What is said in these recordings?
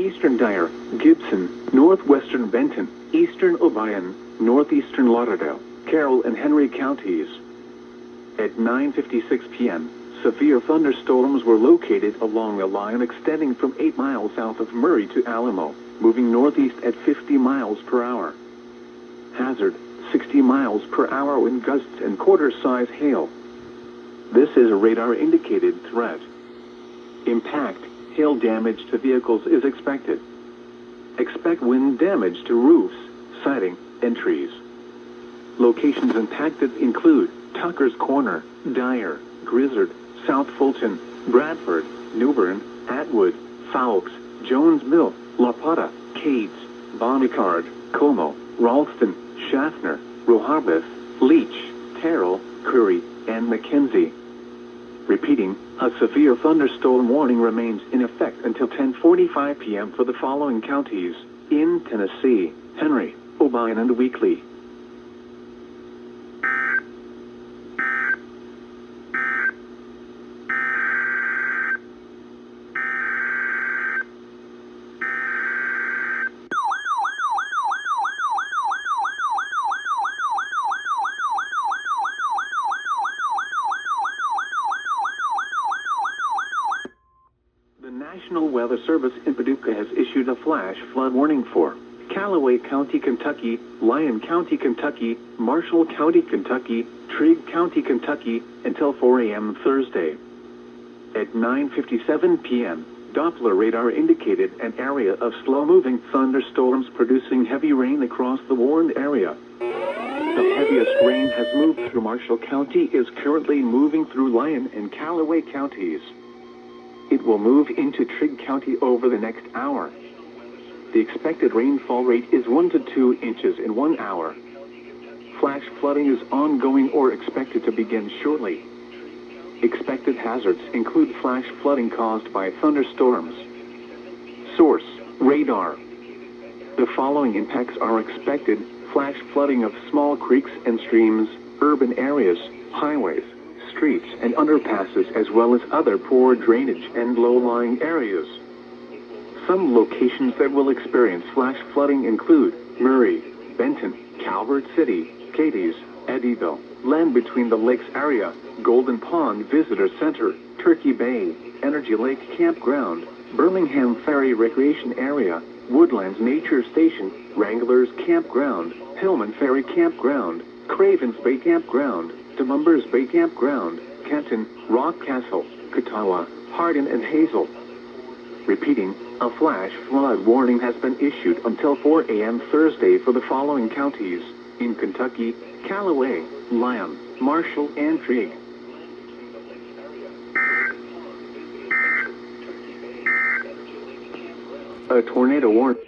Eastern Dyer, Gibson, Northwestern Benton, Eastern Obion, Northeastern Lauderdale, Carroll and Henry counties. At 9:56 p.m., severe thunderstorms were located along a line extending from 8 miles south of Murray to Alamo, moving northeast at 50 miles per hour. Hazard, 60 miles per hour wind gusts and quarter-size hail. This is a radar-indicated threat. Impact, hail damage to vehicles is expected. Expect wind damage to roofs, siding, and trees. Locations impacted include Tucker's Corner, Dyer, Grizzard, South Fulton, Bradford, Newbern, Atwood, Fowkes, Jones Mill, La Plata, Cades, Bonnicard, Como, Ralston, Schaffner, Roharbeth, Leach, Terrell, Curry, and Mackenzie. Repeating, a severe thunderstorm warning remains in effect until 10:45 p.m. for the following counties in Tennessee: Henry, Obion, and Weakley. The National Weather Service in Paducah has issued a flash flood warning for Callaway County, Kentucky, Lyon County, Kentucky, Marshall County, Kentucky, Trigg County, Kentucky, until 4 a.m. Thursday. At 9:57 p.m., Doppler radar indicated an area of slow-moving thunderstorms producing heavy rain across the warned area. The heaviest rain has moved through Marshall County, is currently moving through Lyon and Callaway counties. It will move into Trigg County over the next hour. The expected rainfall rate is 1 to 2 inches in 1 hour. Flash flooding is ongoing or expected to begin shortly. Expected hazards include flash flooding caused by thunderstorms. Source: radar. The following impacts are expected: flash flooding of small creeks and streams, urban areas, highways, streets and underpasses, as well as other poor drainage and low-lying areas. Some locations that will experience flash flooding include Murray, Benton, Calvert City, Cadiz, Eddyville, land between the lakes area, Golden Pond Visitor Center, Turkey Bay, Energy Lake Campground, Birmingham Ferry Recreation Area, Woodlands Nature Station, Wranglers Campground, Hillman Ferry Campground, Cravens Bay Campground, DeMumbers Bay Campground, Canton, Rock Castle, Catawba, Hardin, and Hazel. Repeating, a flash flood warning has been issued until 4 a.m. Thursday for the following counties in Kentucky: Callaway, Lyon, Marshall, and Trigg. A tornado warning.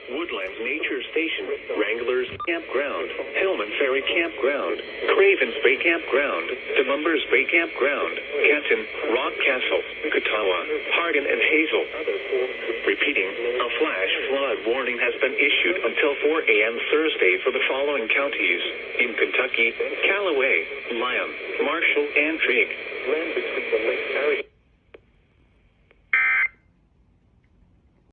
Woodlands Nature Station, Wranglers Campground, Hillman Ferry Campground, Cravens Bay Campground, DeMumbers Bay Campground, Canton, Rock Castle, Catawba, Hardin, and Hazel. Repeating, a flash flood warning has been issued until 4 a.m. Thursday for the following counties in Kentucky: Callaway, Lyon, Marshall, and Trigg. Land between the lakes area.